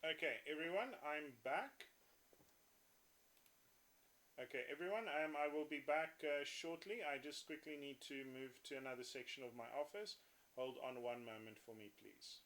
Okay, everyone, I'm back. Okay, everyone, I will be back shortly. I just quickly need to move to another section of my office. Hold on one moment for me, please.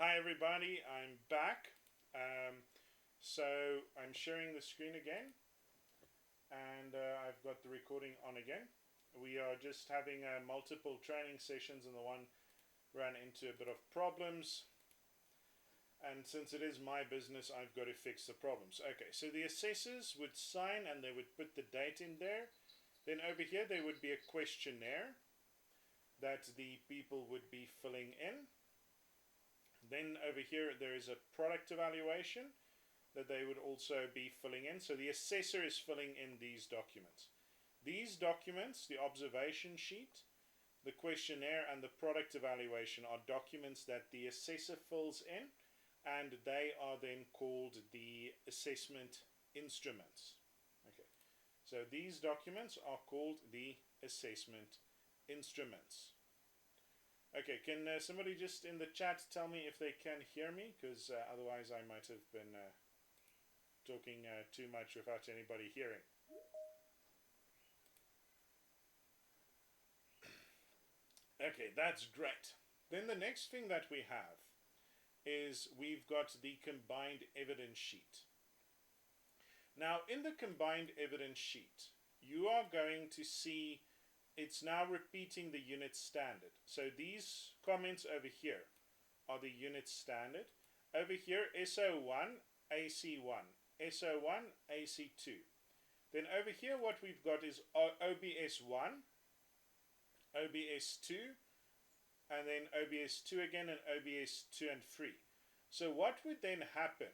Hi, everybody, I'm back. Um, so I'm sharing the screen again, and I've got the recording on again. We are just having multiple training sessions, and the one ran into a bit of problems. And since it is my business, I've got to fix the problems. Okay, so the assessors would sign and they would put the date in there. Then over here, there would be a questionnaire that the people would be filling in. Then over here, there is a product evaluation that they would also be filling in. So the assessor is filling in these documents. These documents, the observation sheet, the questionnaire, and the product evaluation, are documents that the assessor fills in, and they are then called the assessment instruments. Okay, so these documents are called the assessment instruments. Okay, can somebody just in the chat tell me if they can hear me? Because otherwise I might have been talking too much without anybody hearing. Okay, that's great. Then the next thing that we have is we've got the combined evidence sheet. Now, in the combined evidence sheet, you are going to see it's now repeating the unit standard. So these comments over here are the unit standard. Over here, SO1, AC1, SO1, AC2. Then over here, what we've got is OBS1, OBS2, and then OBS2 again, and OBS2 and 3. So what would then happen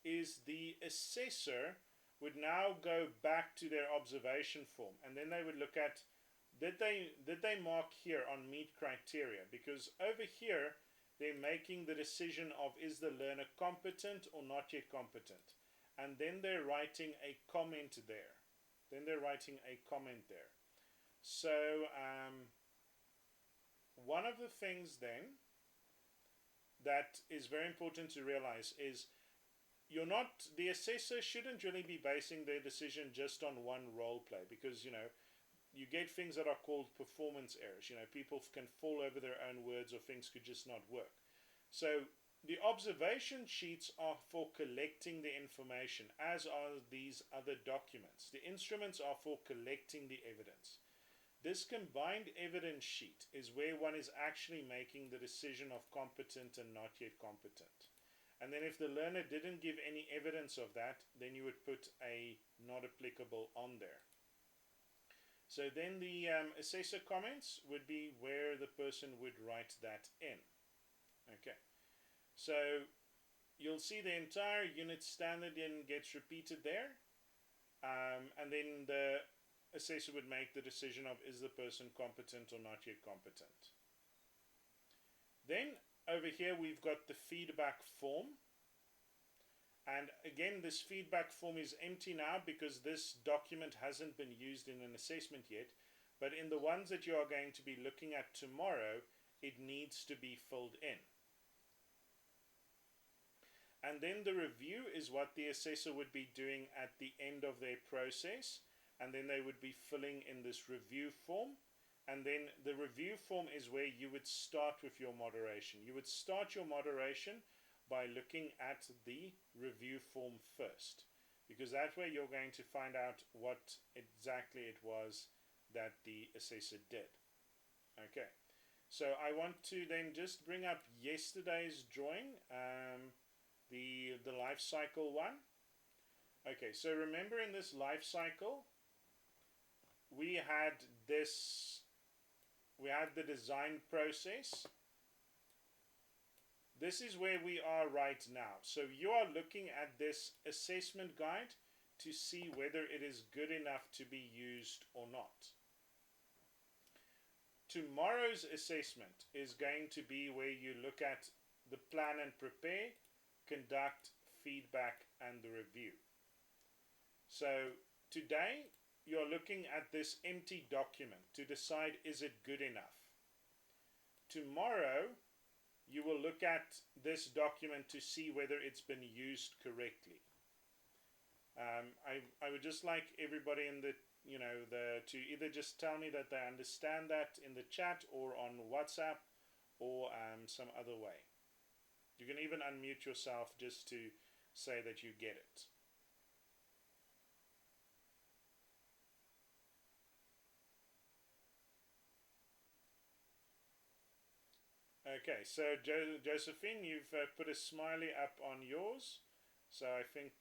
is the assessor would now go back to their observation form, and then they would look at did they mark here on meet criteria, because over here they're making the decision of is the learner competent or not yet competent, and then they're writing a comment there. So one of the things then that is very important to realize is the assessor shouldn't really be basing their decision just on one role play, because you get things that are called performance errors. People can fall over their own words, or things could just not work. So the observation sheets are for collecting the information, as are these other documents. The instruments are for collecting the evidence. This combined evidence sheet is where one is actually making the decision of competent and not yet competent. And then if the learner didn't give any evidence of that, then you would put a not applicable on there. So then the assessor comments would be where the person would write that in. Okay, so you'll see the entire unit standard then gets repeated there, and then the assessor would make the decision of is the person competent or not yet competent. Then over here we've got the feedback form, and again this feedback form is empty now because this document hasn't been used in an assessment yet, but in the ones that you are going to be looking at tomorrow it needs to be filled in. And then the review is what the assessor would be doing at the end of their process, and then they would be filling in this review form. And then the review form is where you would start with your moderation. You would start your moderation by looking at the review form first, because that way you're going to find out what exactly it was that the assessor did. Okay, so I want to then just bring up yesterday's drawing, the life cycle one. Okay, so remember in this life cycle we had the design process. This is where we are right now. So you are looking at this assessment guide to see whether it is good enough to be used or not. Tomorrow's assessment is going to be where you look at the plan and prepare, conduct, feedback, and the review. So today you're looking at this empty document to decide is it good enough. Tomorrow you will look at this document to see whether it's been used correctly. I would just like everybody in the to either just tell me that they understand that in the chat or on WhatsApp or some other way. You can even unmute yourself just to say that you get it. Okay, so Josephine, you've put a smiley up on yours. So I think,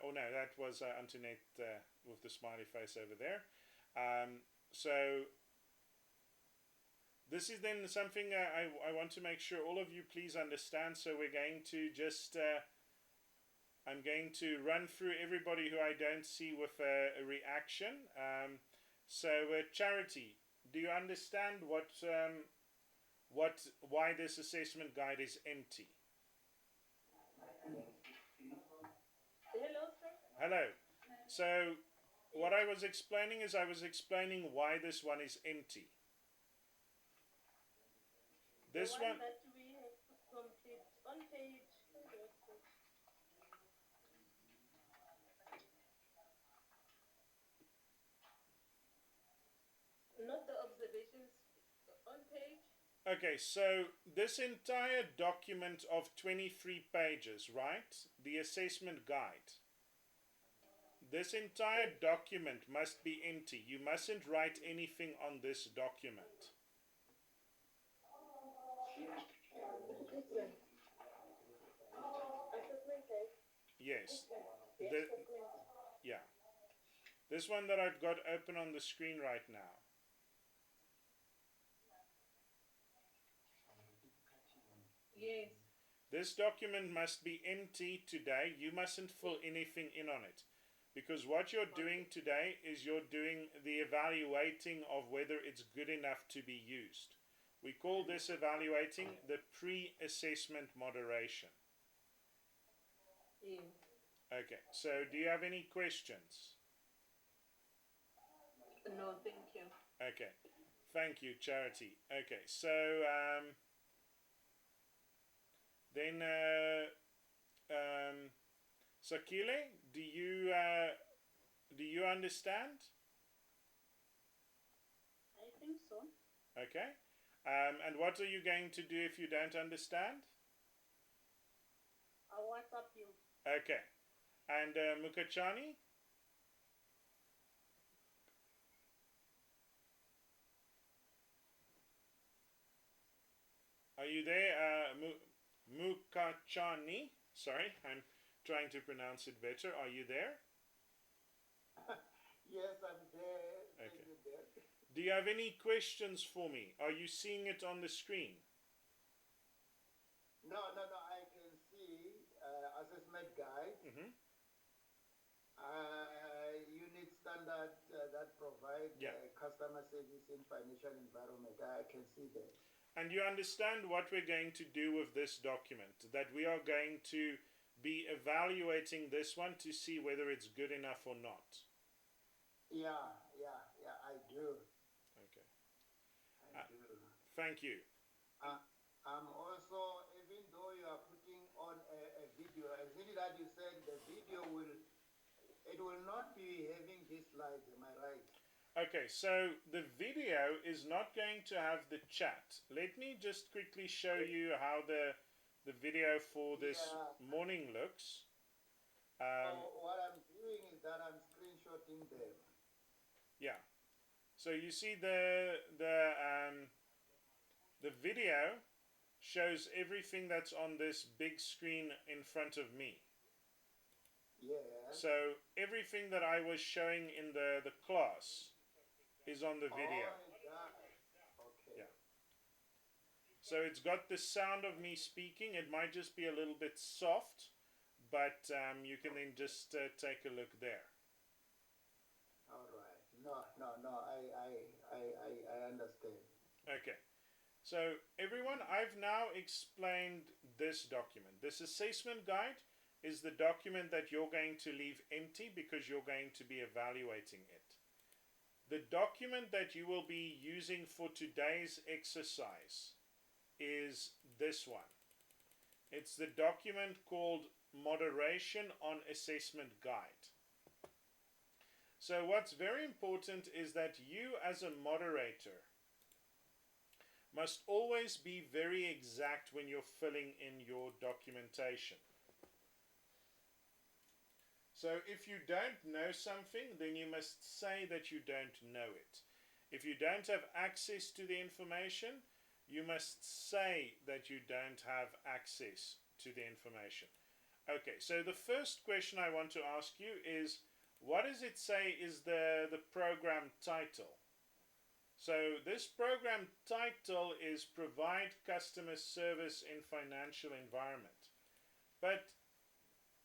oh no, that was Antoinette with the smiley face over there. So this is then something I want to make sure all of you please understand. So we're going to just, I'm going to run through everybody who I don't see with a reaction. So, Charity, do you understand why this assessment guide is empty? Hello, sir. Hello. So, what I was explaining is I was explaining why this one is empty. The This one one, that we have to complete on page. Not the observations on page. okay, so this entire document of 23 pages, right? The assessment guide. This entire document must be empty. You mustn't write anything on this document. Assessment guide. Yes. The The, assessment. yeah. This one that I've got open on the screen right now. Yes. This document must be empty today. You mustn't fill anything in on it. Because what you're doing today is you're doing the evaluating of whether it's good enough to be used. We call this evaluating the pre-assessment moderation. Yes. Okay, so do you have any questions? No, thank you. Okay, thank you, Charity. Okay, so then Sakile, do you understand? I think so. Okay, and what are you going to do if you don't understand? I'll WhatsApp you. Okay, and Mukachani? Are you there? Mukachani? Sorry, I'm trying to pronounce it better. Are you there? Yes, I'm there. Okay. You there. Do you have any questions for me? Are you seeing it on the screen? No, I can see assessment guide, Mm-hmm. unit standard that provide Yeah. customer service in financial environment. I can see that. And you understand what we're going to do with this document, that we are going to be evaluating this one to see whether it's good enough or not. Yeah, I do. Okay. I do. Thank you. I'm also, even though you are putting on a video, I think that you said the video will not be having these slides, am I right? Okay, so the video is not going to have the chat. Let me just quickly show you how the video for this morning looks. What I'm doing is that I'm screenshotting them. Yeah. So you see the video shows everything that's on this big screen in front of me. Yes. So everything that I was showing in the class is on the video. Okay. Yeah. So it's got the sound of me speaking. It might just be a little bit soft, but you can then just take a look there. All right. No. I understand. Okay. So everyone, I've now explained this document. This assessment guide is the document that you're going to leave empty because you're going to be evaluating it. The document that you will be using for today's exercise is this one. It's the document called Moderation on Assessment Guide. So what's very important is that you as a moderator must always be very exact when you're filling in your documentation. So if you don't know something, then you must say that you don't know it. If you don't have access to the information, you must say that you don't have access to the information. Okay, so the first question I want to ask you is, what does it say is the program title? So this program title is Provide Customer Service in Financial Environment. But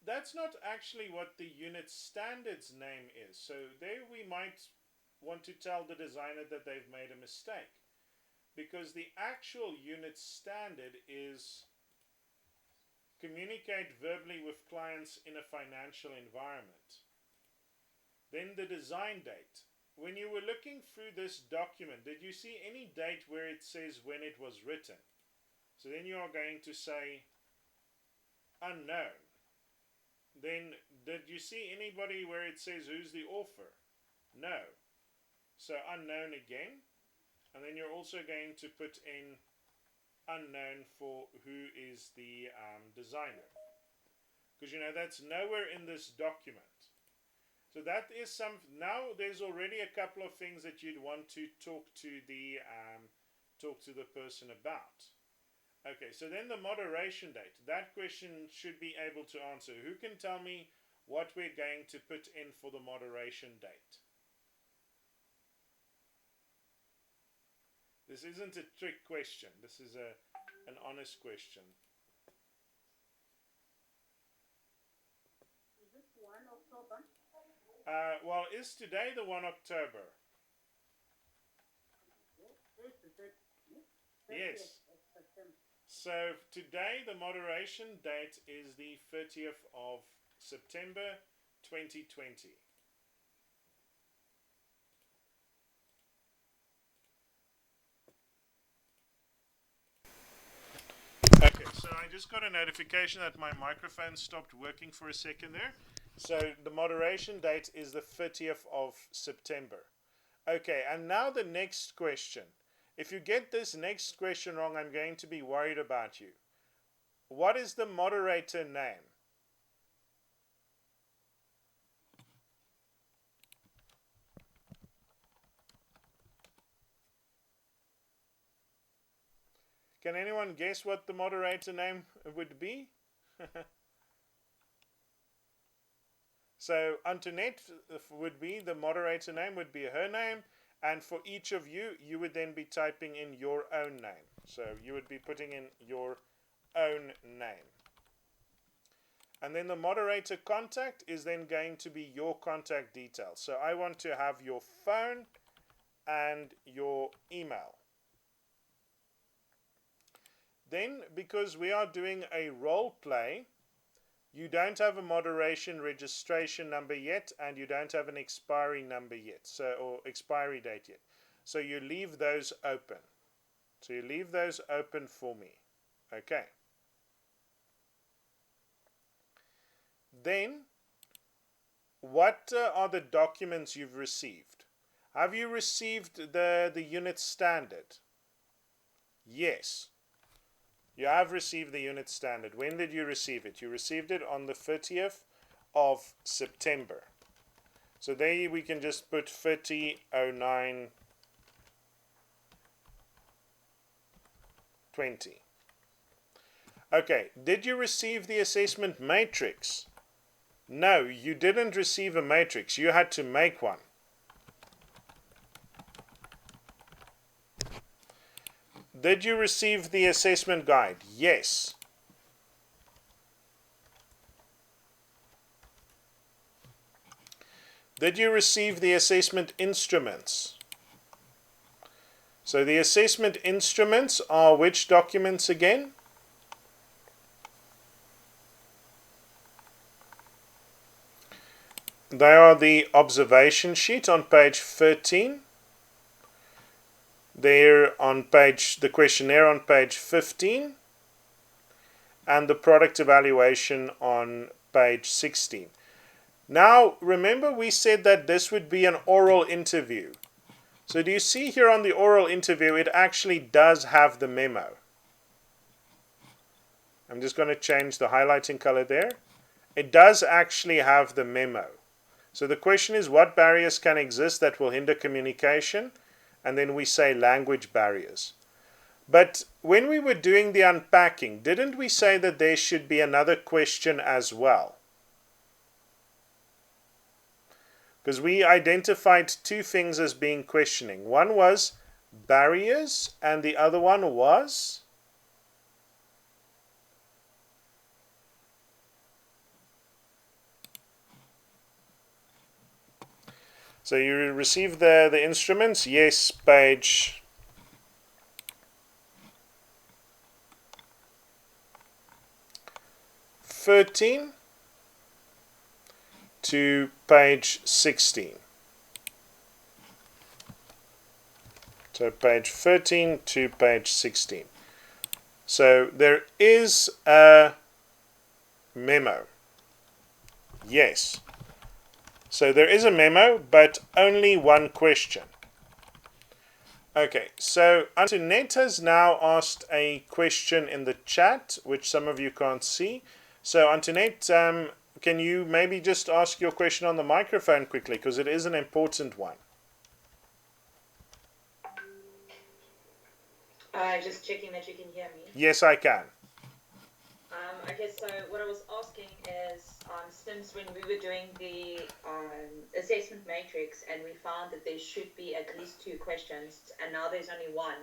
that's not actually what the unit standards name is. So there we might want to tell the designer that they've made a mistake, because the actual unit standard is communicate verbally with clients in a financial environment. Then the design date. When you were looking through this document, did you see any date where it says when it was written? So then you are going to say unknown. Then did you see anybody where it says who's the author? No. So unknown again. And then you're also going to put in unknown for who is the designer. Because that's nowhere in this document. So that is now there's already a couple of things that you'd want to talk to the person about. Okay, so then the moderation date. That question should be able to answer. Who can tell me what we're going to put in for the moderation date? This isn't a trick question. This is an honest question. Is it 1 October? Well, is today the 1 October? Yes. So today the moderation date is the 30th of September 2020. Okay, so I just got a notification that my microphone stopped working for a second there. So the moderation date is the 30th of September. Okay, and now the next question. If you get this next question wrong, I'm going to be worried about you. What is the moderator name? Can anyone guess what the moderator name would be? So Antoinette would be the moderator name, would be her name, and for each of you, you would then be typing in your own name. So you would be putting in your own name. And then the moderator contact is then going to be your contact details. So I want to have your phone and your email. Then, because we are doing a role play, you don't have a moderation registration number yet, and you don't have an expiry number yet, or expiry date yet. So you leave those open. So you leave those open for me. Okay. Then, what are the documents you've received? Have you received the unit standard? Yes. You have received the unit standard. When did you receive it? You received it on the 30th of September. So there we can just put 30/09/20. Okay, did you receive the assessment matrix? No, you didn't receive a matrix. You had to make one. Did you receive the assessment guide? Yes. Did you receive the assessment instruments? So the assessment instruments are which documents again? They are the observation sheet on page 13. There on the questionnaire on page 15, and the product evaluation on page 16. Now, remember we said that this would be an oral interview. So do you see here on the oral interview, it actually does have the memo. I'm just going to change the highlighting color there. It does actually have the memo. So the question is, what barriers can exist that will hinder communication? And then we say language barriers. But when we were doing the unpacking, didn't we say that there should be another question as well? Because we identified two things as being questioning. One was barriers, and the other one was? So you receive the instruments. Yes, page 13 to page 16. So page 13 to page 16. So there is a memo. Yes. So there is a memo, but only one question. Okay, so Antoinette has now asked a question in the chat, which some of you can't see. So Antoinette, can you maybe just ask your question on the microphone quickly, because it is an important one. Just checking that you can hear me. Yes, I can. Okay, so what I was asking is, since when we were doing the assessment matrix and we found that there should be at least 2 questions and now there's only 1,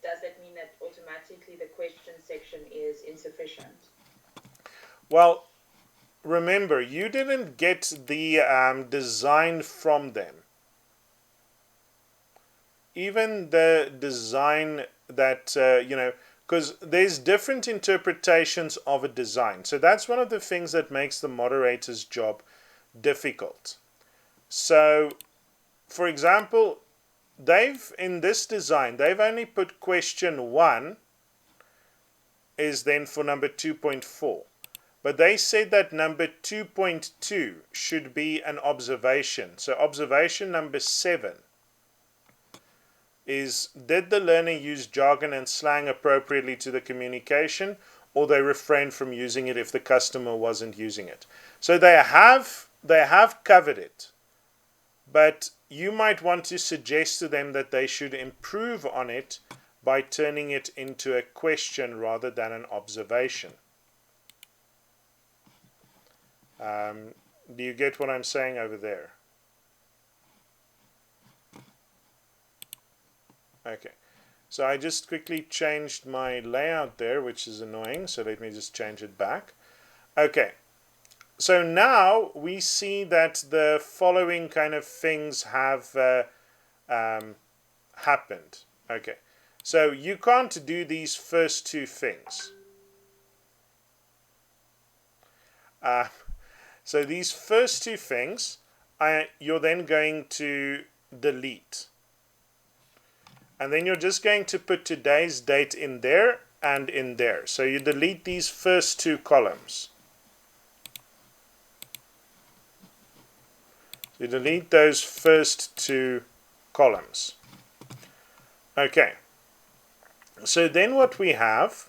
does that mean that automatically the question section is insufficient? Well, remember, you didn't get the design from them. Even the design that, because there's different interpretations of a design. So that's one of the things that makes the moderator's job difficult. So, for example, in this design, they've only put question 1 is then for number 2.4. But they said that number 2.2 should be an observation. So observation number 7 is, did the learner use jargon and slang appropriately to the communication, or they refrained from using it if the customer wasn't using it? So they have covered it, but you might want to suggest to them that they should improve on it by turning it into a question rather than an observation. Do you get what I'm saying over there? Okay, so I just quickly changed my layout there, which is annoying, so let me just change it back. Okay, so now we see that the following kind of things have happened. Okay, so you can't do these first 2 things. So these first 2 things, you're then going to delete. And then you're just going to put today's date in there and in there. So you delete these first 2 columns. You delete those first 2 columns. Okay. So then what we have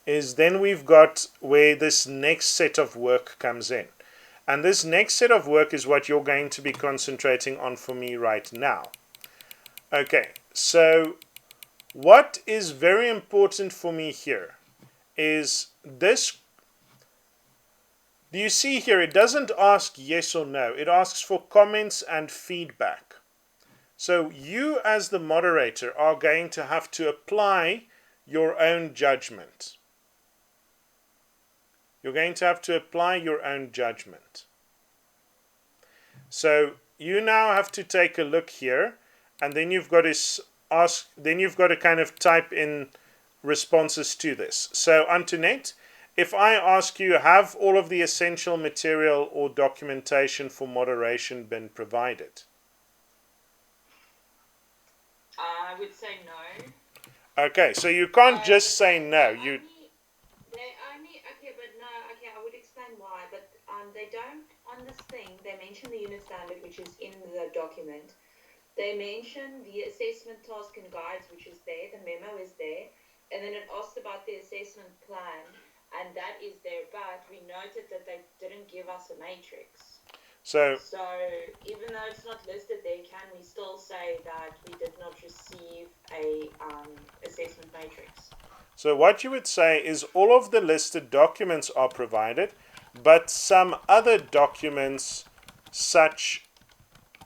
is then we've got where this next set of work comes in. And this next set of work is what you're going to be concentrating on for me right now. Okay, so what is very important for me here is this. Do you see here, it doesn't ask yes or no. It asks for comments and feedback. So you as the moderator are going to have to apply your own judgment. You're going to have to apply your own judgment. So you now have to take a look here, and then you've got to kind of type in responses to this. So Antoinette, if I ask you, have all of the essential material or documentation for moderation been provided? I would say no. Okay, so you can't just say no. Okay, but no. Okay, I would explain why. But they don't, on this thing, they mention the unit standard, which is in the document. They mention the assessment task and guides, which is there. The memo is there. And then it asks about the assessment plan, and that is there. But we noted that they didn't give us a matrix. So even though it's not listed there, can we still say that we did not receive a assessment matrix? So what you would say is all of the listed documents are provided, but some other documents such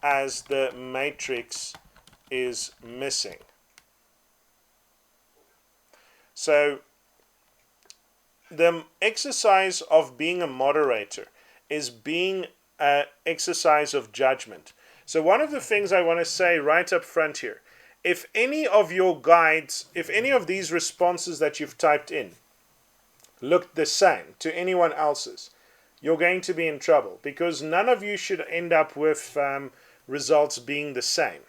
as the matrix is missing. So the exercise of being a moderator is being an exercise of judgment. So one of the things I want to say right up front here, if any of your guides, if any of these responses that you've typed in look the same to anyone else's, you're going to be in trouble, because none of you should end up with results being the same.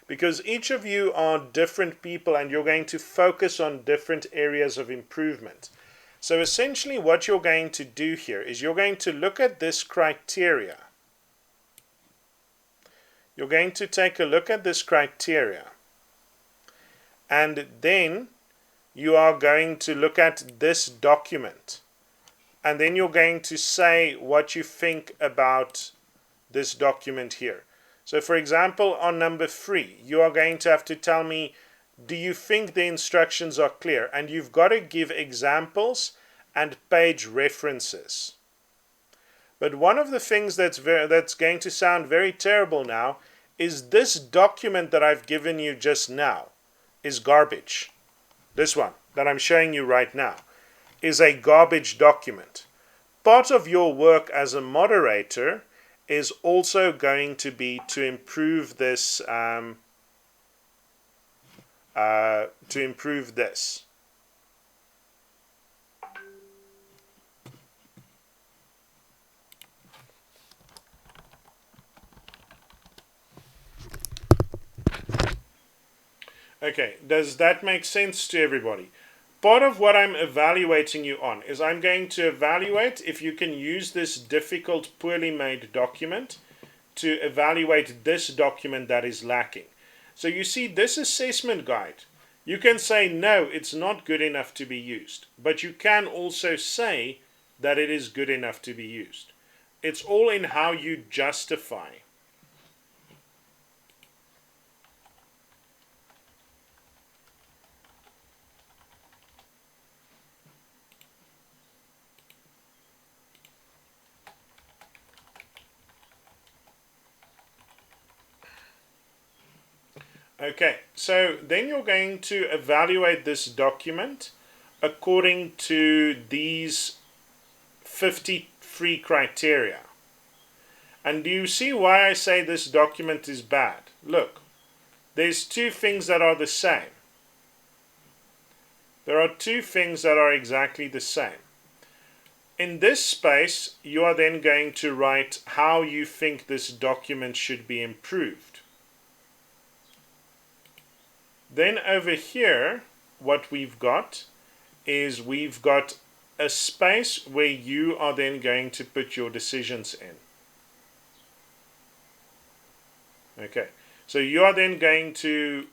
Because each of you are different people and you're going to focus on different areas of improvement. So essentially what you're going to do here is you're going to look at this criteria. You're going to take a look at this criteria. And then you are going to look at this document. And then you're going to say what you think about this document here. So for example, on number 3, you are going to have to tell me, do you think the instructions are clear? And you've got to give examples and page references. But one of the things that's going to sound very terrible now is this document that I've given you just now is garbage. This one that I'm showing you right now is a garbage document. Part of your work as a moderator is also going to be to improve this. Okay, does that make sense to everybody? Part of what I'm evaluating you on is I'm going to evaluate if you can use this difficult, poorly made document to evaluate this document that is lacking. So you see this assessment guide, you can say no, it's not good enough to be used, but you can also say that it is good enough to be used. It's all in how you justify. Okay, so then you're going to evaluate this document according to these 53 criteria. And do you see why I say this document is bad? Look, there's 2 things that are the same. There are 2 things that are exactly the same. In this space, you are then going to write how you think this document should be improved. Then over here, what we've got is we've got a space where you are then going to put your decisions in. Okay, so you are then going to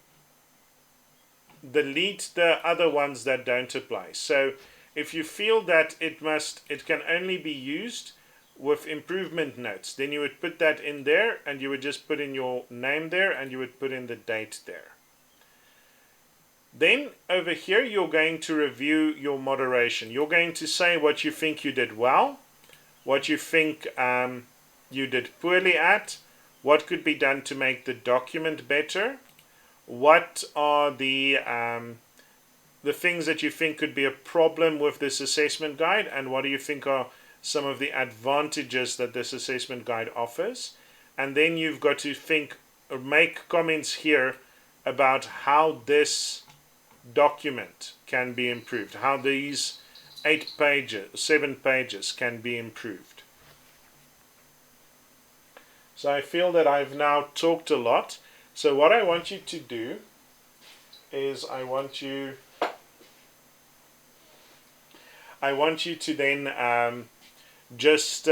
delete the other ones that don't apply. So if you feel that it can only be used with improvement notes, then you would put that in there and you would just put in your name there and you would put in the date there. Then over here, you're going to review your moderation. You're going to say what you think you did well, what you think you did poorly at, what could be done to make the document better, what are the things that you think could be a problem with this assessment guide, and what do you think are some of the advantages that this assessment guide offers. And then you've got to think or make comments here about how this document can be improved, how these 7 pages can be improved. So I feel that I've now talked a lot. So what I want you to do is I want you to then just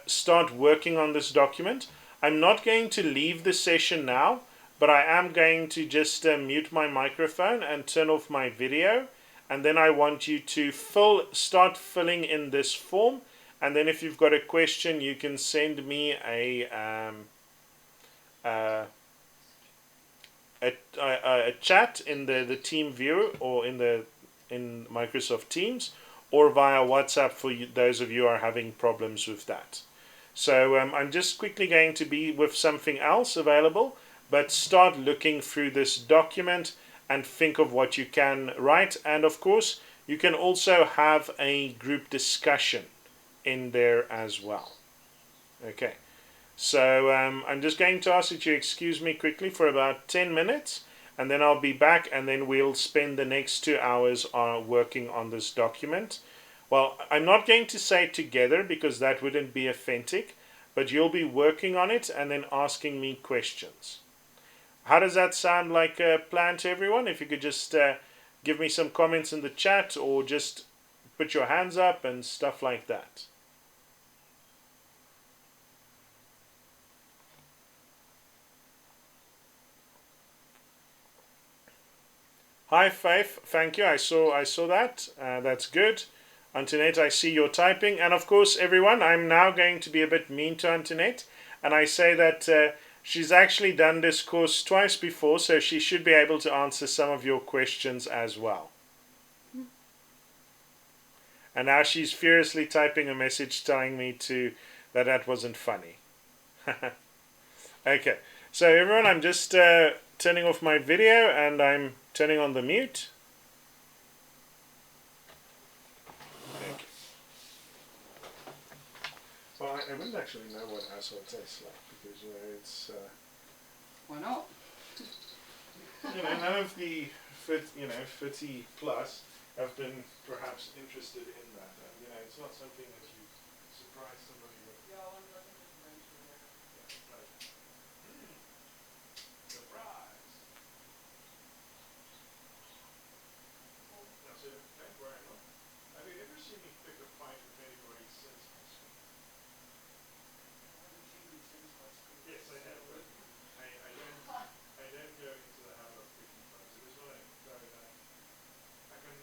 start working on this document. I'm not going to leave the session now, but I am going to just mute my microphone and turn off my video. And then I want you to start filling in this form. And then if you've got a question, you can send me a chat in the team viewer or in Microsoft Teams, or via WhatsApp for those of you who are having problems with that. So I'm just quickly going to be with something else available, but start looking through this document and think of what you can write. And of course, you can also have a group discussion in there as well. Okay, So I'm just going to ask that you excuse me quickly for about 10 minutes, and then I'll be back, and then we'll spend the next 2 hours working on this document. Well, I'm not going to say together because that wouldn't be authentic, but you'll be working on it and then asking me questions. How does that sound like a plan to everyone? If you could just give me some comments in the chat or just put your hands up and stuff like that. Hi Faith, thank you. I saw that. That's good. Antoinette, I see you're typing, and of course, everyone, I'm now going to be a bit mean to Antoinette, and I say that she's actually done this course twice before, so she should be able to answer some of your questions as well. And now she's furiously typing a message telling me that wasn't funny. Okay, so everyone, I'm just turning off my video and I'm turning on the mute. Okay. Well, I wouldn't actually know what asshole tastes like because it's. Why not? None of the 50 plus have been perhaps interested in that. It's not something that you surprise somebody with. Yeah, I wonder, I think it's mentioned there. Yeah, it's like, surprise. Now, so don't worry, have you ever seen me pick a fight with anybody since high school? I haven't seen you since high school. Yes, I have, but I don't go into the habit of picking fights. I just want to go that I can,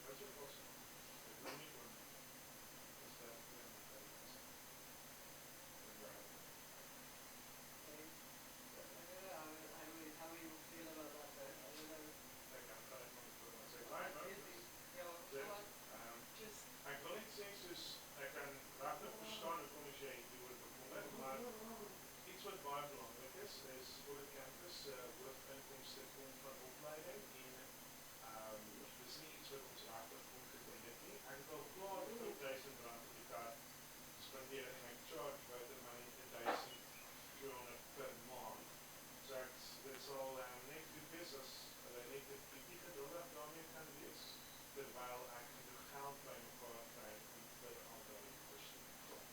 what's your password? Let me one. Is that the Okay. I don't know how you feel about that though. I don't know. like I'm trying to put myself. I'm Hi, busy. Ja, Dit, wat? Just... ek wil net sê soos ek kan regtig verstaan hoekom as jy hieroor bekommer, maar iets wat baie belangrik is Audit Campus hoofinkomste kom van opleiding en dis nie iets wat ons regtig ongedoen het nie. Ek het al klaar R1000 op die kaart spandeer en ek charge buiten my R1200 per maand. So dit sal net goed wees as hulle net 'n bietjie geduldig daarmee kan wees terwyl ek genoeg geld bymekaar kry om vir al daai koste te betaal.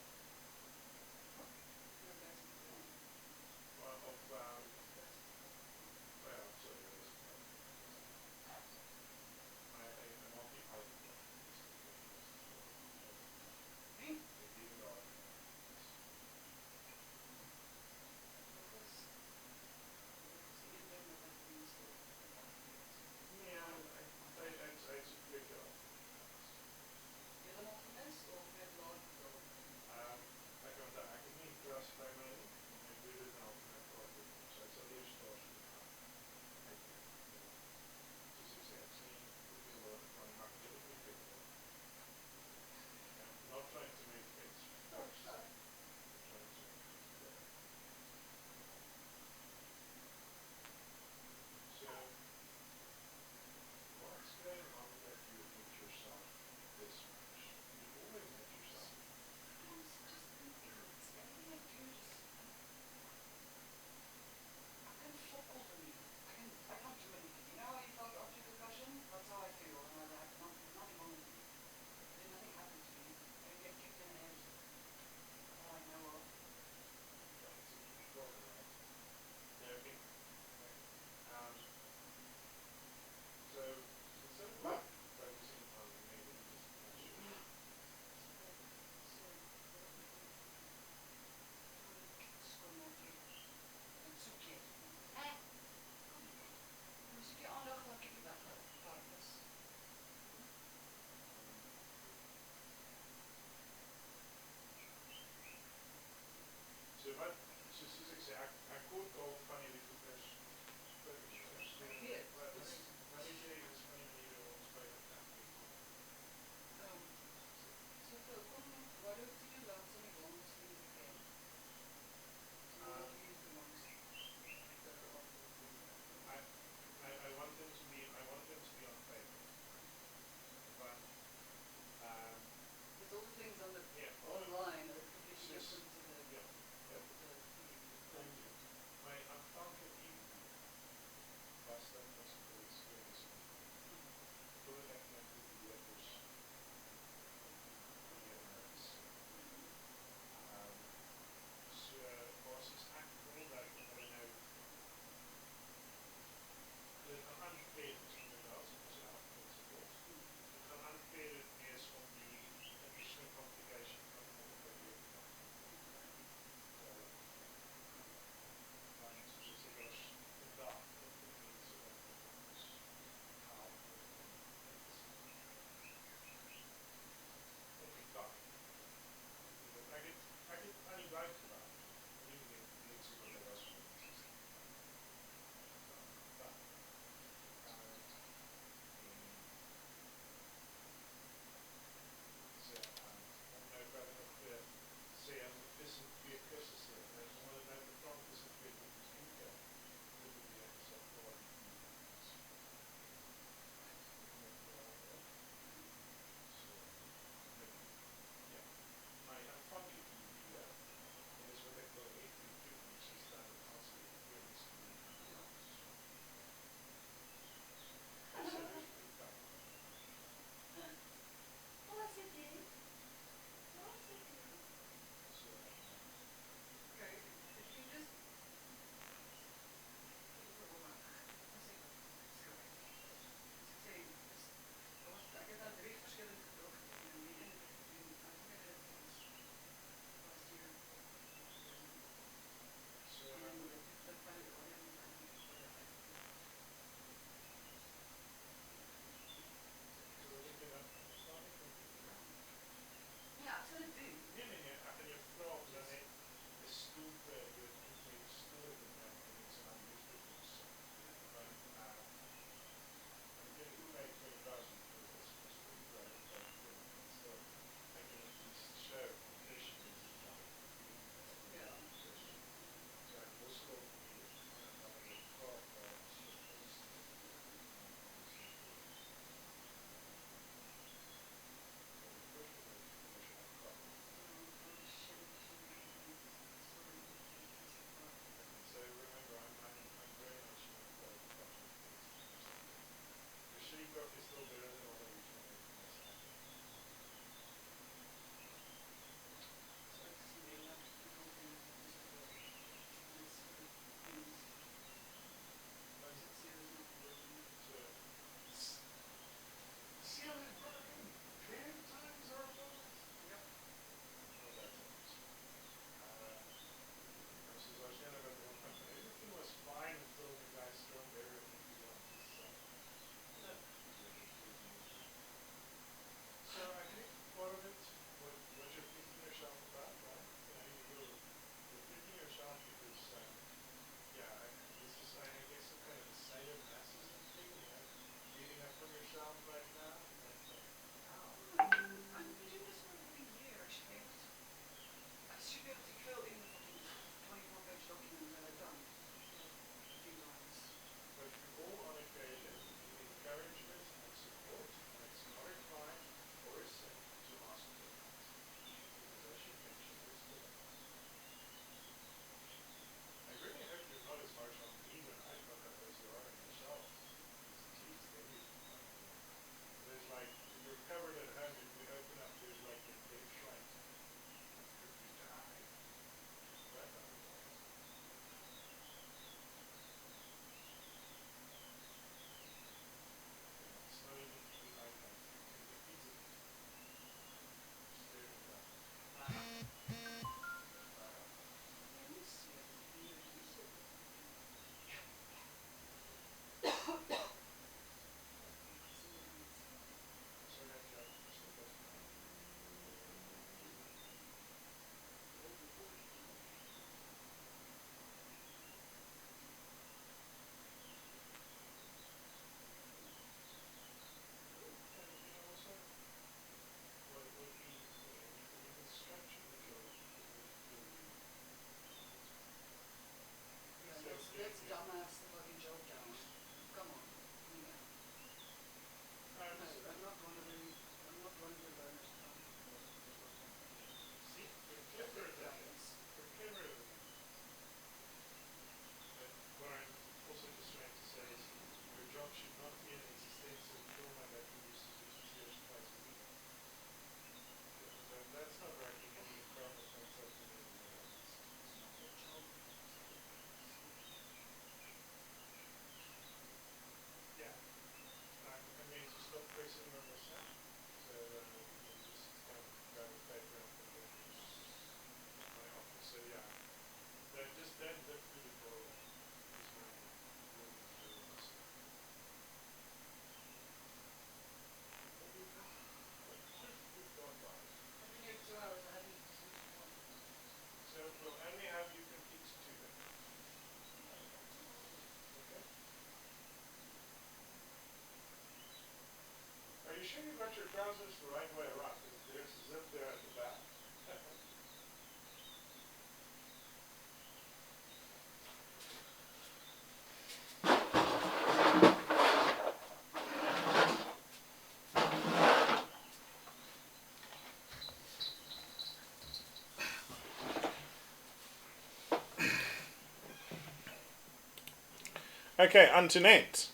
Okay, Antoinette.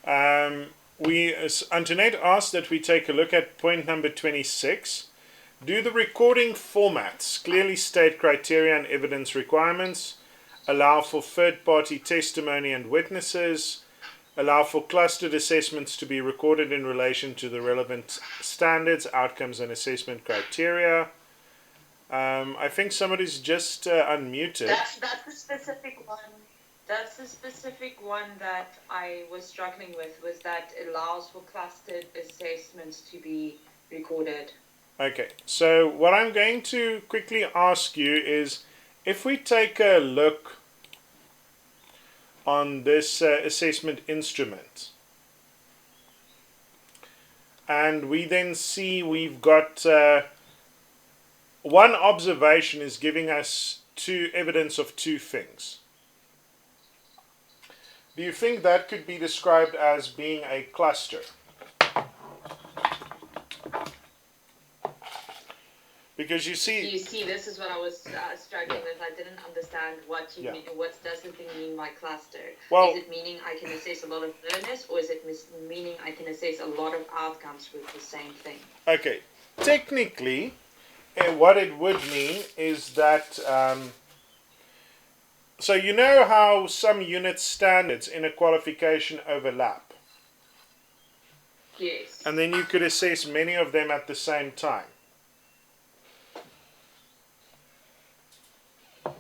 Antoinette asked that we take a look at point number 26. Do the recording formats clearly state criteria and evidence requirements, allow for third-party testimony and witnesses, allow for clustered assessments to be recorded in relation to the relevant standards, outcomes, and assessment criteria? I think somebody's just unmuted. That's the specific one. That's the specific one that I was struggling with, was that allows for clustered assessments to be recorded. Okay, so what I'm going to quickly ask you is, if we take a look on this assessment instrument, and we then see we've got one observation is giving us evidence of two things. Do you think that could be described as being a cluster? Because you see, this is what I was struggling with. I didn't understand what you mean. What does the thing mean by cluster? Well, is it meaning I can assess a lot of learners, or is it meaning I can assess a lot of outcomes with the same thing? Okay, technically, what it would mean is that, so you know how some unit standards in a qualification overlap? Yes. And then you could assess many of them at the same time.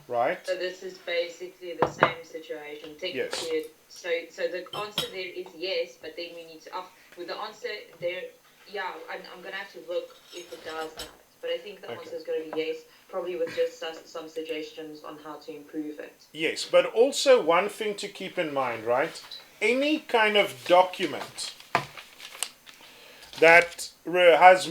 Right? So this is basically the same situation. Technically, Yes. So the answer there is yes, but then we need to, with the answer there, yeah, I'm going to have to look if it does that. But I think the answer is going to be yes, probably with just some suggestions on how to improve it. Yes, but also one thing to keep in mind, right? Any kind of document that has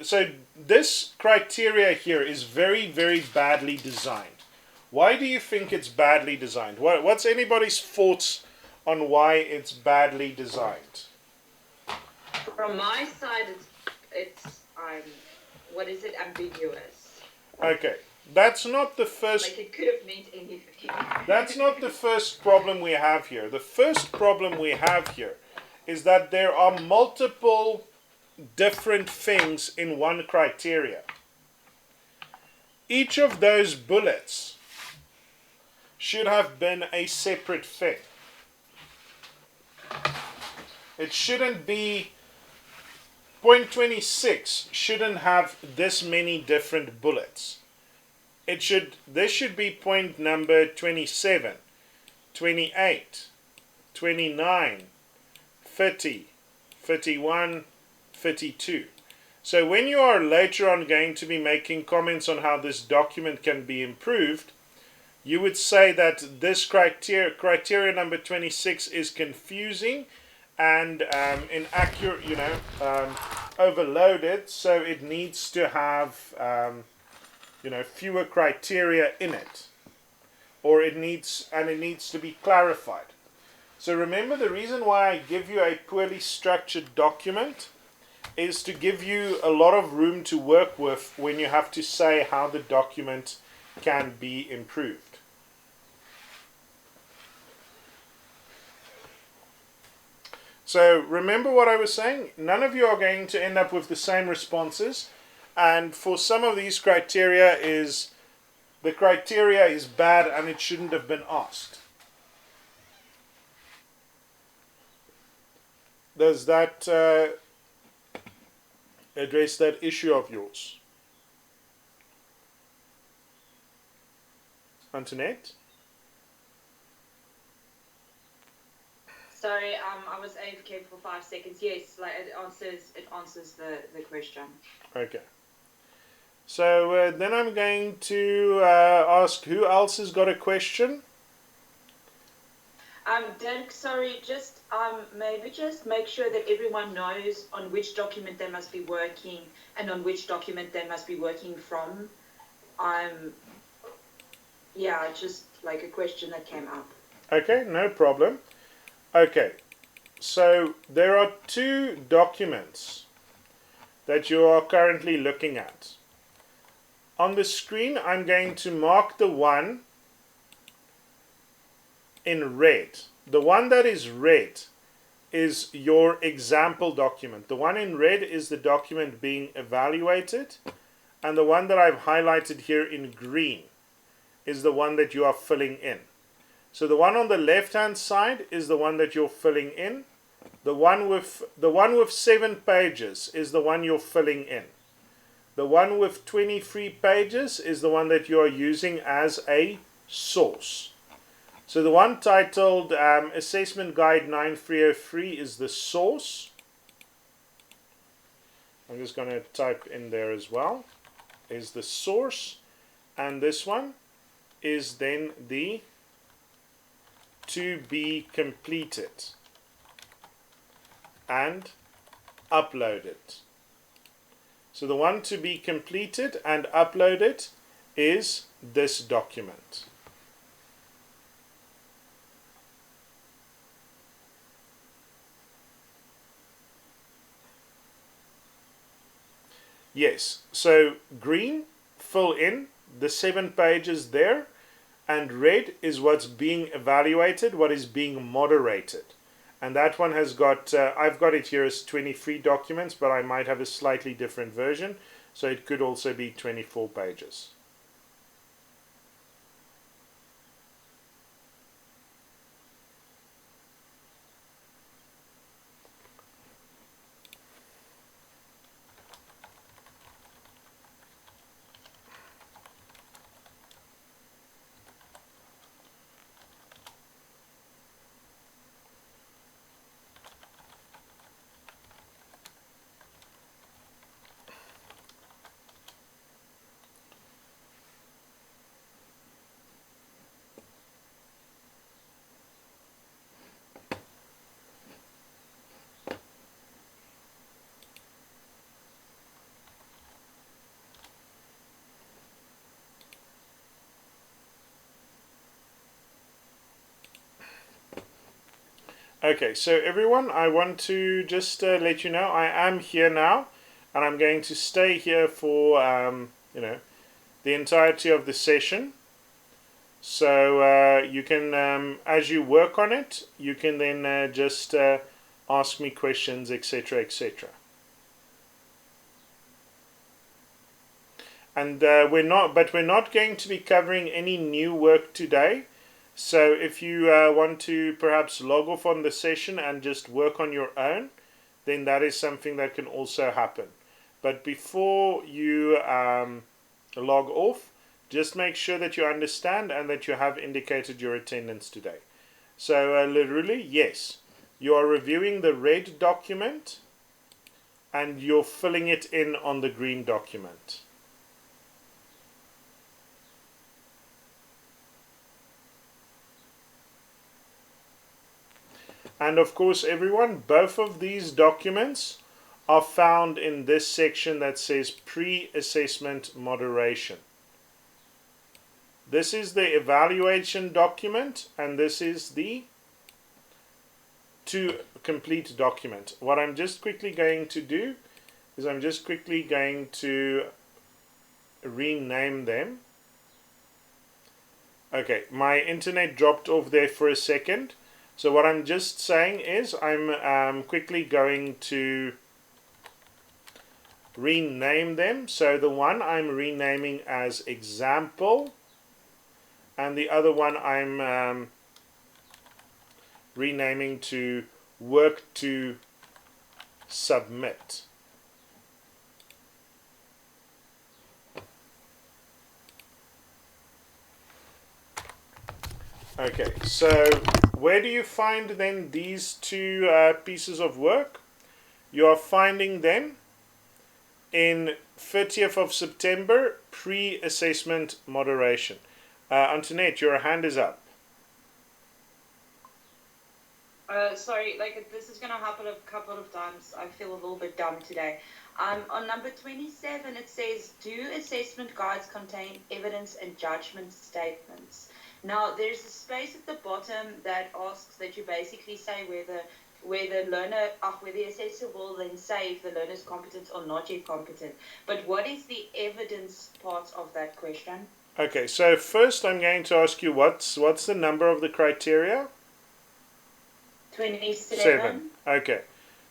so this criteria here is very, very badly designed. Why do you think it's badly designed? What's anybody's thoughts on why it's badly designed? From my side, it's what is it, ambiguous? Okay, that's not the first. Like it could have meant anything. That's not the first problem we have here. The first problem we have here is that there are multiple different things in one criteria. Each of those bullets should have been a separate thing. It shouldn't be, point 26 shouldn't have this many different bullets. This should be point number 27, 28, 29, 30, 31, 32. So when you are later on going to be making comments on how this document can be improved, you would say that this criteria number 26 is confusing and inaccurate, overloaded, so it needs to have fewer criteria in it, or it needs to be clarified. So remember, the reason why I give you a poorly structured document is to give you a lot of room to work with when you have to say how the document can be improved. So remember what I was saying, none of you are going to end up with the same responses, and for some of these criteria the criteria is bad and it shouldn't have been asked. Does that address that issue of yours? Antoinette? Sorry, I was AFK for 5 seconds. Yes, like it answers the question. Okay. So then I'm going to ask who else has got a question. Dirk, sorry, just maybe just make sure that everyone knows on which document they must be working and on which document they must be working from. Yeah, just like a question that came up. Okay, no problem. Okay, so there are two documents that you are currently looking at. On the screen, I'm going to mark the one in red, the one that is red is your example document. The one in red is the document being evaluated, and the one that I've highlighted here in green is the one that you are filling in. So the one on the left hand side is the one that you're filling in. The one with 7 pages is the one you're filling in. The one with 23 pages is the one that you are using as a source. So the one titled Assessment Guide 9303 is the source. I'm just going to type in there as well. Is the source. And this one is then the to be completed and uploaded. So the one to be completed and uploaded is this document. Yes, so green, fill in the 7 pages there, and red is what's being evaluated, what is being moderated. And that one has got, I've got it here as 23 documents, but I might have a slightly different version, so it could also be 24 pages. Okay, so everyone, I want to just let you know I am here now, and I'm going to stay here for the entirety of the session. So you can, as you work on it, you can then just ask me questions, etc., etc. And we're not going to be covering any new work today. So if you want to perhaps log off on the session and just work on your own, then that is something that can also happen. But before you log off, just make sure that you understand and that you have indicated your attendance today. So Leruli, yes, you are reviewing the red document and you're filling it in on the green document. And of course, everyone, both of these documents are found in this section that says pre-assessment moderation. This is the evaluation document, and this is the to complete document. What I'm just quickly going to do is I'm just quickly going to rename them. Okay, my internet dropped off there for a second. So what I'm just saying is I'm quickly going to rename them. So the one I'm renaming as example, and the other one I'm renaming to work to submit. Okay, so where do you find then these two pieces of work? You are finding them in 30th of September, pre-assessment moderation. Antoinette, your hand is up. Sorry, this is going to happen a couple of times. I feel a little bit dumb today. On number 27, it says, do assessment guides contain evidence and judgment statements? Now, there's a space at the bottom that asks that you basically say whether the assessor will then say if the learner is competent or not yet competent. But what is the evidence part of that question? Okay, so first I'm going to ask you what's the number of the criteria? 27. Okay.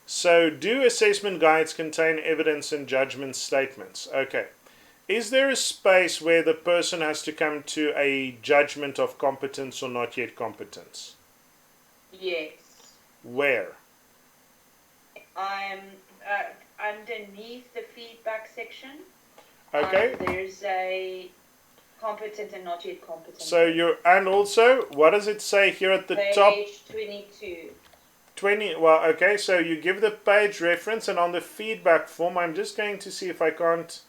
So do assessment guides contain evidence and judgment statements? Okay. Is there a space where the person has to come to a judgment of competence or not yet competence? Yes. Where? Underneath the feedback section, Okay. there's a competent and not yet competent. So and also, what does it say here at the top? Page 22. 20. Well, okay, so you give the page reference, and on the feedback form, I'm just going to see if I can't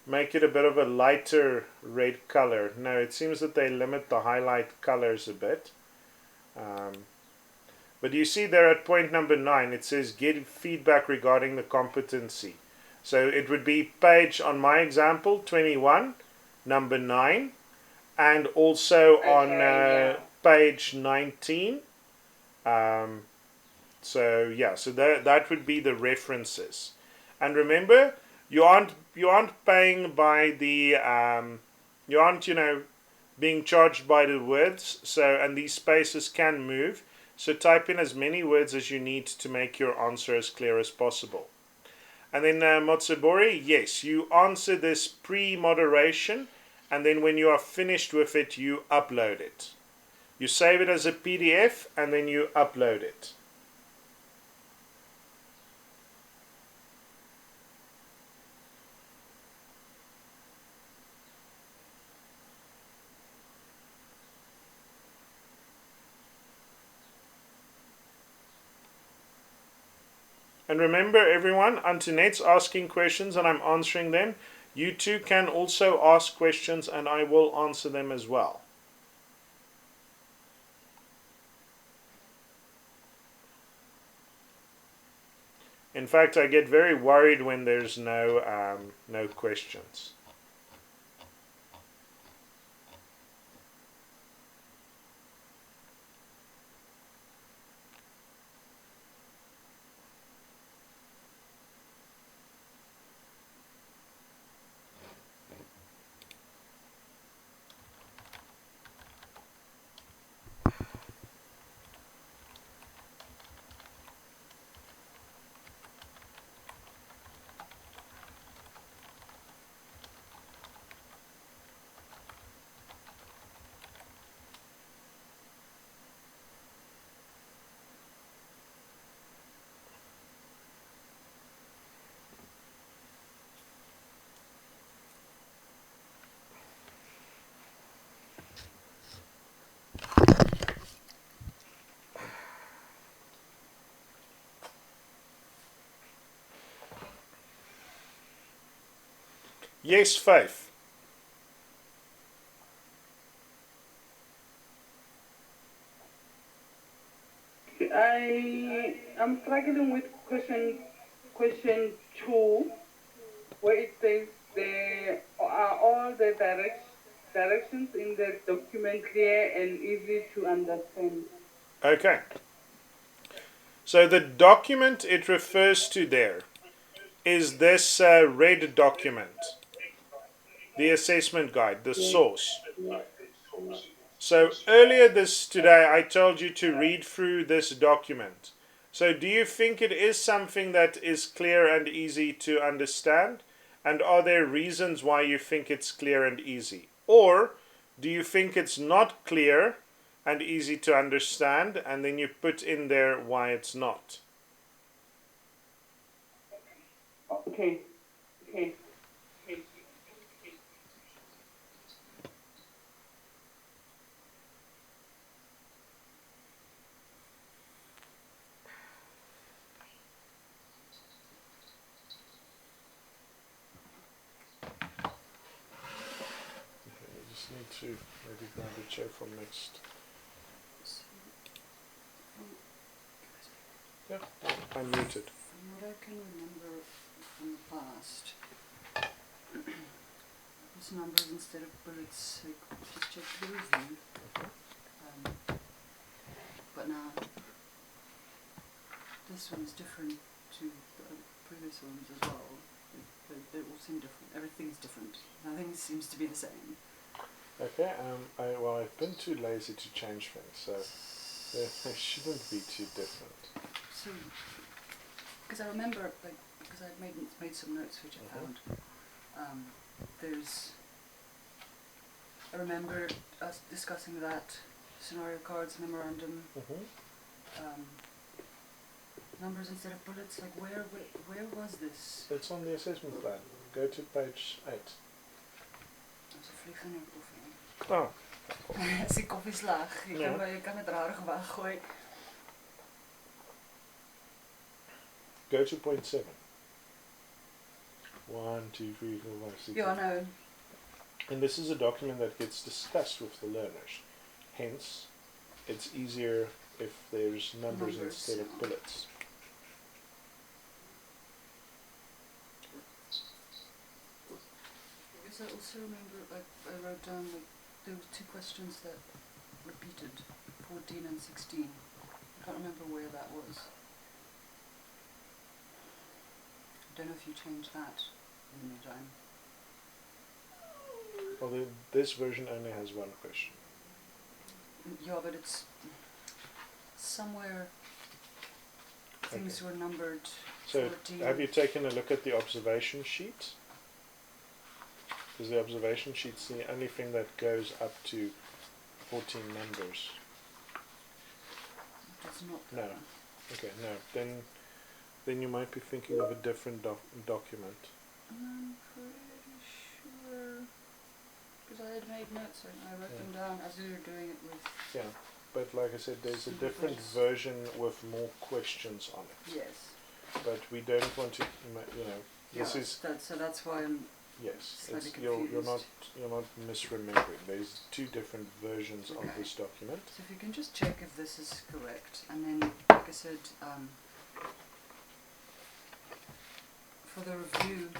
make it a bit of a lighter red color. No, it seems that they limit the highlight colors a bit. But you see there at point number 9, it says give feedback regarding the competency. So it would be page, on my example, 21, number 9, and also on page 19. So that would be the references. And remember, you aren't paying by the you aren't being charged by the words. So, and these spaces can move. So type in as many words as you need to make your answer as clear as possible. And then Motsubori, yes, you answer this pre-moderation, and then when you are finished with it, you upload it. You save it as a PDF, and then you upload it. And remember, everyone, Antoinette's asking questions and I'm answering them. You too can also ask questions and I will answer them as well. In fact, I get very worried when there's no questions. Yes, Faith. I'm struggling with question 2, where it says are all the directions in the document clear and easy to understand. Okay. So the document it refers to there is this red document, the assessment guide, the source. So earlier today I told you to read through this document. So do you think it is something that is clear and easy to understand? And are there reasons why you think it's clear and easy? Or do you think it's not clear and easy to understand and then you put in there why it's not? Okay. I just need to maybe grab a chair from next. Yeah, I'm muted. From what I can remember from the past, those numbers instead of bullets, just check the review. But now, this one's different to the previous ones as well. They all seem different. Everything's different. Nothing seems to be the same. Okay, I've been too lazy to change things, so they shouldn't be too different. So, because I remember, like, because I made some notes which I found. I remember us discussing that scenario cards memorandum. Numbers instead of bullets. Like, where was this? It's on the assessment plan. Go to page 8. Ons vlieg in jou koffie. Oh. As die koffie sleg, jy Ja. kan dit rarig weggooi. Go to point 7. 1, 2, 3, 4, 5, 6. Ja, nou. And this is a document that gets discussed with the learners. Hence, it's easier if there's numbers instead of bullets. Because I also remember, like, I wrote down, like, there were 2 questions that repeated, 14 and 16. I can't remember where that was. I don't know if you changed that in the meantime. Well, this version only has 1 question. Yeah, but it's somewhere things were numbered. So, 14. have you taken a look at the observation sheet? Because the observation sheet's the only thing that goes up to 14 numbers. It does not. No. Okay, no. Then you might be thinking of a different document. I'm pretty sure. Because I had made notes and I wrote them down as we were doing it with. Yeah, but like I said, there's a Simple different quiz. version with more questions on it. Yes. But we don't want to, this is, So that's why I'm. yes, Slightly you're not confused. misremembering. There's 2 different versions of Okay. this document. So if you can just check if this is correct, and then, like I said, for the review,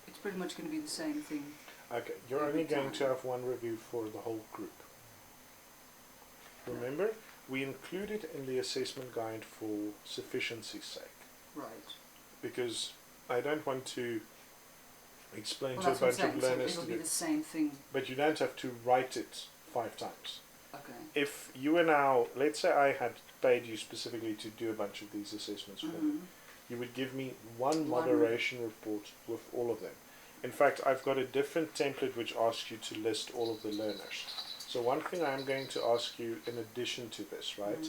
it's pretty much going to be the same thing. Okay, you're Every only going to time. have 1 review for the whole group. Remember, we included in the assessment guide for sufficiency's sake, Right. because I don't want to explain Well, to a that's what I'm bunch of saying. So learners it'll to be do, the same thing. but you don't have to write it 5 times. Okay. If you were now, let's say I had paid you specifically to do a bunch of these assessments for me, you would give me one moderation report with all of them. In fact, I've got a different template which asks you to list all of the learners. So one thing I'm going to ask you in addition to this, right,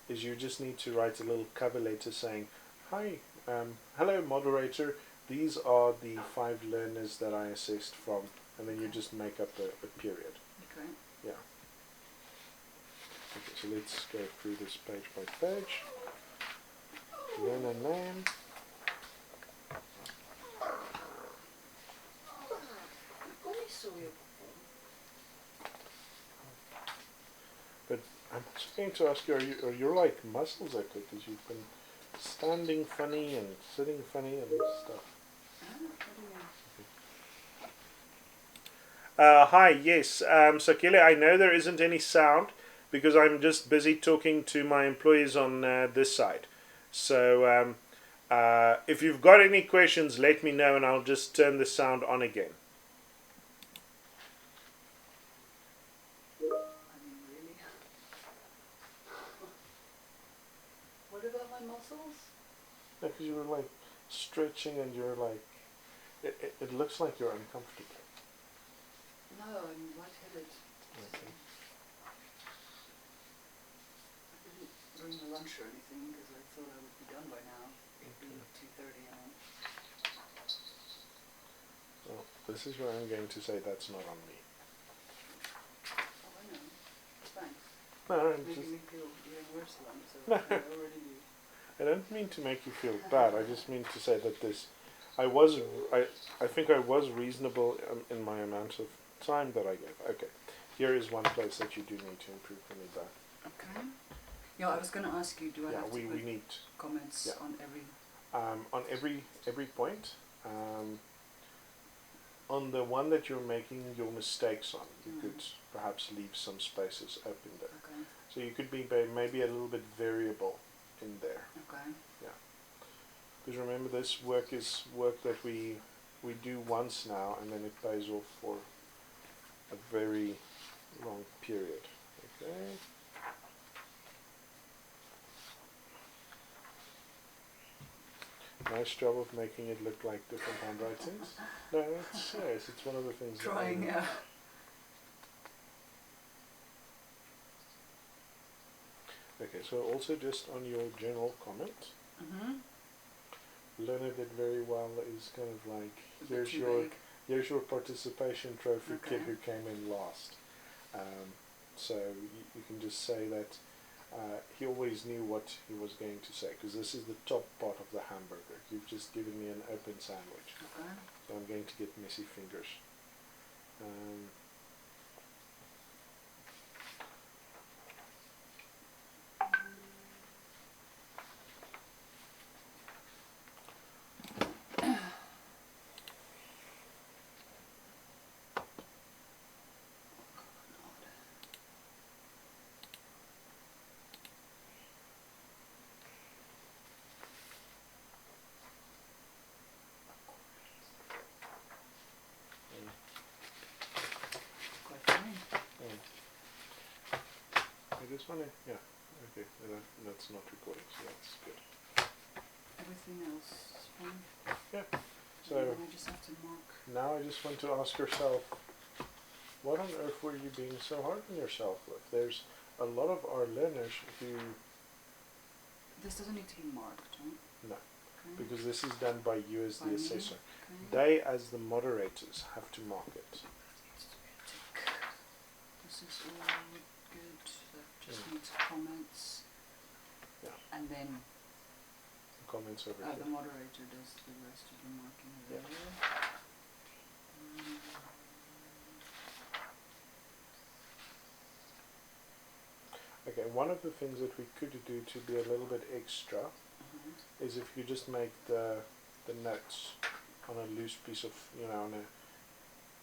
is you just need to write a little cover letter saying, hi, hello moderator, these are the 5 learners that I assessed from, and then you just make up a period. Okay. Yeah. Okay, so let's go through this page by page. Learner name. But I'm also going to ask you, are your like muscles okay? Because you've been standing funny and sitting funny and stuff. Hi, yes. So Kelly, I know there isn't any sound because I'm just busy talking to my employees on this side. So if you've got any questions, let me know and I'll just turn the sound on again. I mean, really? What about my muscles? Because you were like stretching and you're like, it looks like you're uncomfortable. No, I'm lightheaded. Okay. I didn't bring a lunch or anything because I thought I would be done by now. It'd be 2:30 and Well, this is where I'm going to say that's not on me. oh, I know. Thanks. No, I'm Making just, me feel even worse than so No. I already do. I don't mean to make you feel bad. I just mean to say that I think I was reasonable in my amount of time that I gave. Okay, here is one place that you do need to improve for me back. Okay. Yeah, I was going to ask you, do I Yeah, have to we put need comments yeah. on every... on every point. On the one that you're making your mistakes on, you could perhaps leave some spaces open there. Okay. So you could be maybe a little bit variable in there. Okay. Because remember, this work is work that we do once now, and then it pays off for a very long period. Okay. Nice job of making it look like different handwritings. No, it's one of the things. Trying, yeah. Okay, so also just on your general comment, Leonard did very well. Is kind of like here's your participation trophy kid who came in last. So you can just say that he always knew what he was going to say, because this is the top part of the hamburger. You've just given me an open sandwich, so I'm going to get messy fingers. I just want to, yeah, okay, that's not recording, so that's good. Everything else is fine. Yeah. So and then I just have to mark. Now I just want to ask yourself, what on earth were you being so hard on yourself with? There's a lot of our learners who... This doesn't need to be marked, right? No, okay. because this is done by you as the assessor. Okay. They, as the moderators, have to mark it. This is all good. That just needs comments. Yeah. And then Comments over the here. moderator does the rest of the marking there. Okay, one of the things that we could do to be a little bit extra is if you just make the notes on a loose piece of, on a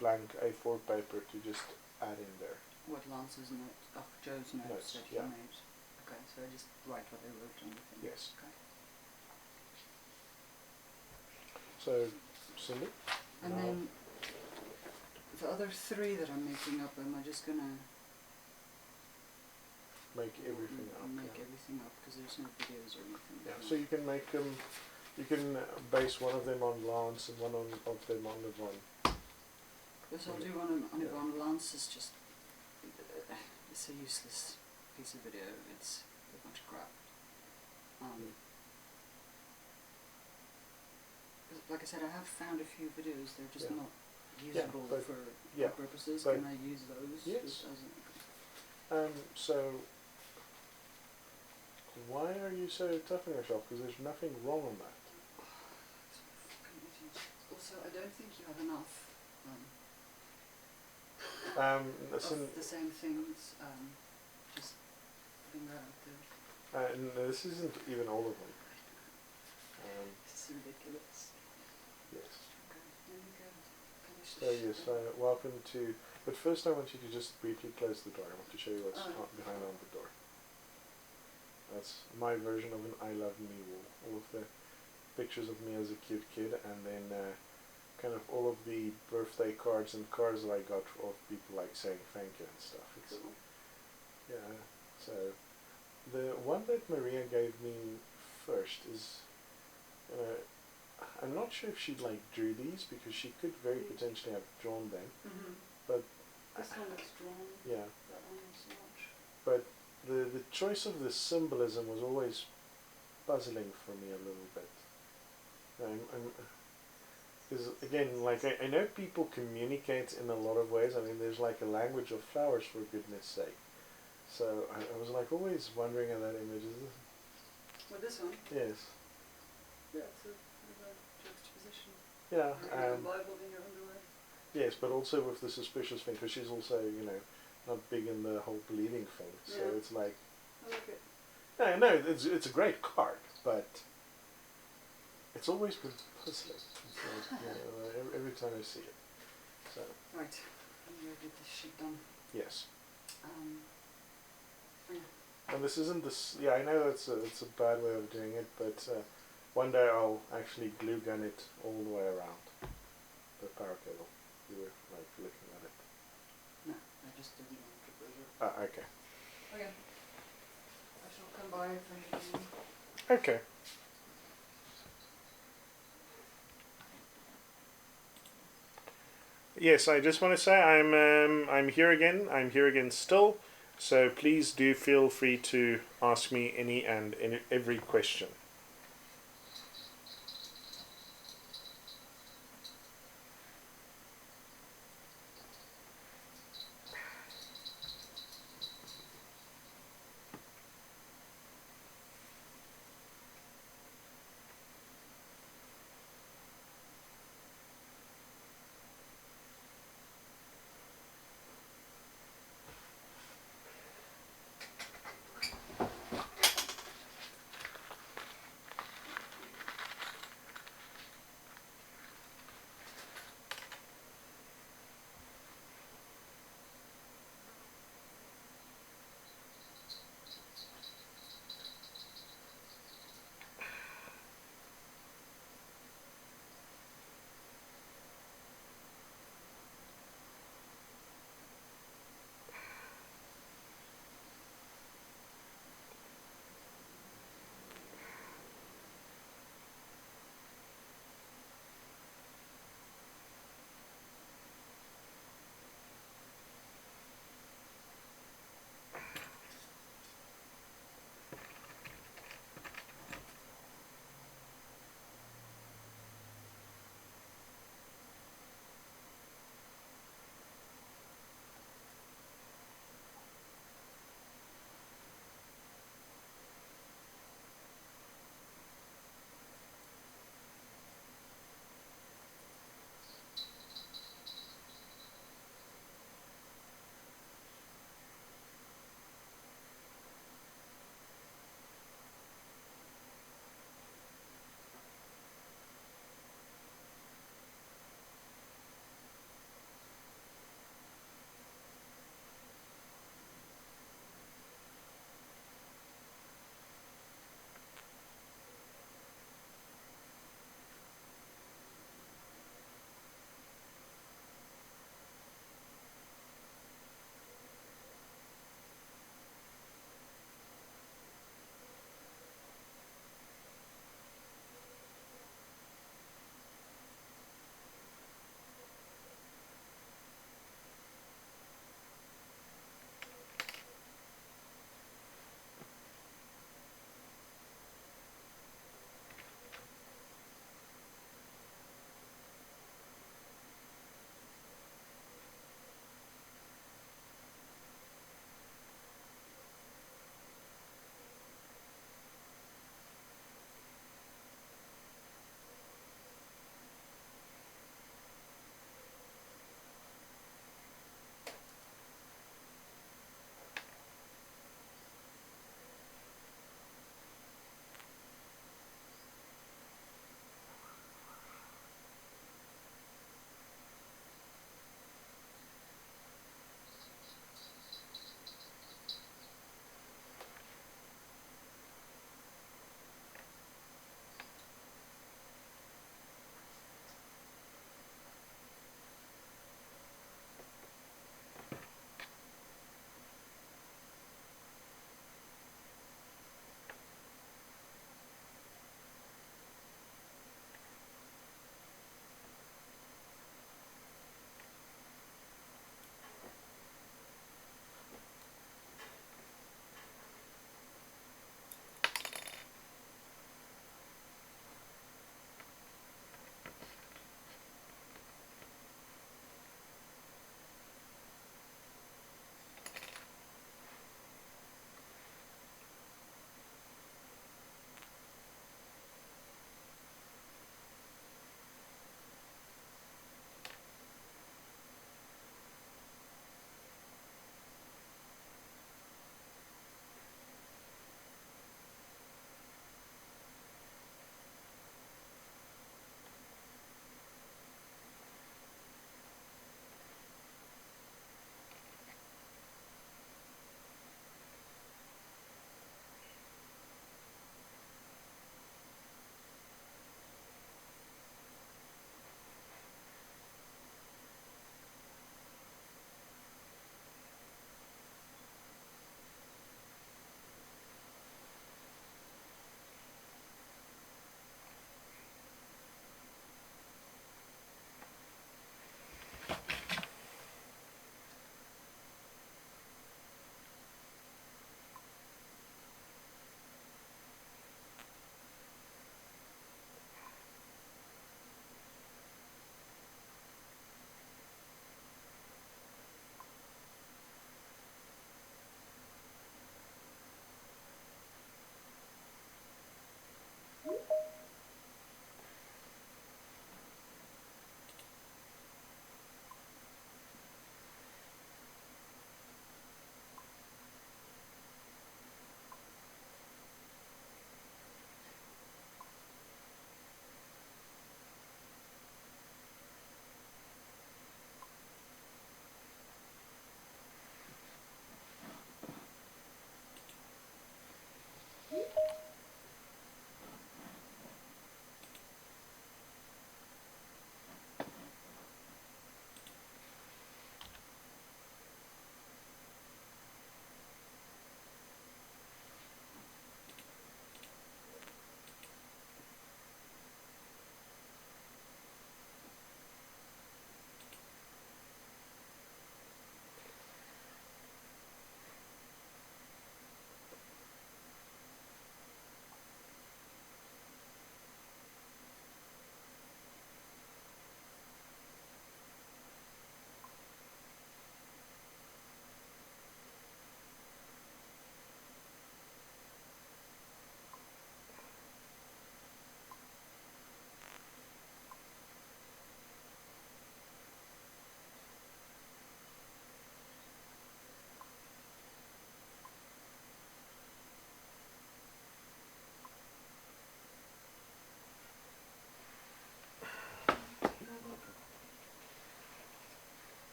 blank A4 paper to just add in there. What Lance's notes, Joe's notes that he made. Okay, so I just write what they wrote on the thing. Yes. Okay. So, Cindy? And then the other three that I'm making up, am I just gonna make everything up. Make everything up because there's no videos or anything. Yeah, so you can make them. You can base one of them on Lance and one of them on Yvonne. Yes, I'll do one on Yvonne. Lance is just it's a useless piece of video. It's a bunch of crap. Like I said, I have found a few videos. They're just not usable for purposes. Can I use those? Yes. So, why are you so tough on yourself? Because there's nothing wrong on that. Also, I don't think you have enough of the same things. Just putting that out there. No, this isn't even all of them. It's ridiculous. Yes. Okay, there we go. So yes, welcome to. But first, I want you to just briefly close the door. I want to show you what's behind on the door. That's my version of an I Love Me wall. All of the pictures of me as a cute kid, and then kind of all of the birthday cards and cards that I got of people like saying thank you and stuff. It's, yeah. So the one that Maria gave me first is. I'm not sure if she drew these because she could very potentially have drawn them, but this one is drawn. Yeah. That one is not. But the choice of the symbolism was always puzzling for me a little bit. Because again, I know people communicate in a lot of ways. I mean, there's like a language of flowers, for goodness sake. So I was always wondering at that image. Well, this one. Yes. Yeah, it's a juxtaposition. Yeah. A Bible in your underwear. Yes, but also with the suspicious thing, because she's also, not big in the whole believing thing. So it's like. I like it. No, it's a great card, but it's always been puzzling. Every time I see it. So. Right. I'm gonna get this shit done. Yes. Yeah. And this isn't this. Yeah, I know it's a bad way of doing it, but one day I'll actually glue gun it all the way around the power cable. You were looking at it. just didn't want to pressure. Okay. Okay. I shall come by if I need you. Okay. Yes, I just want to say I'm here again. I'm here again still. So please do feel free to ask me any and every question.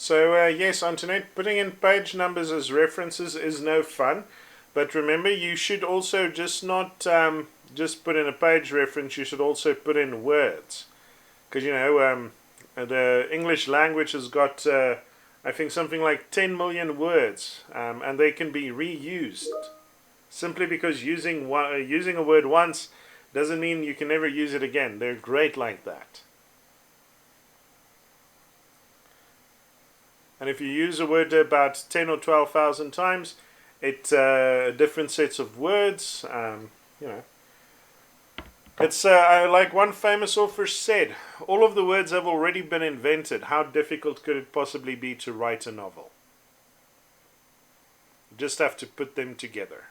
So yes, Antoinette, putting in page numbers as references is no fun. But remember, you should also just not just put in a page reference, you should also put in words. Because, you know, the English language has got, I think, something like 10 million words, and they can be reused. Simply because using a word once doesn't mean you can never use it again. They're great like that. And if you use a word about 10 or 12,000 times, it's different sets of words, you know. It's like one famous author said, all of the words have already been invented. How difficult could it possibly be to write a novel? You just have to put them together.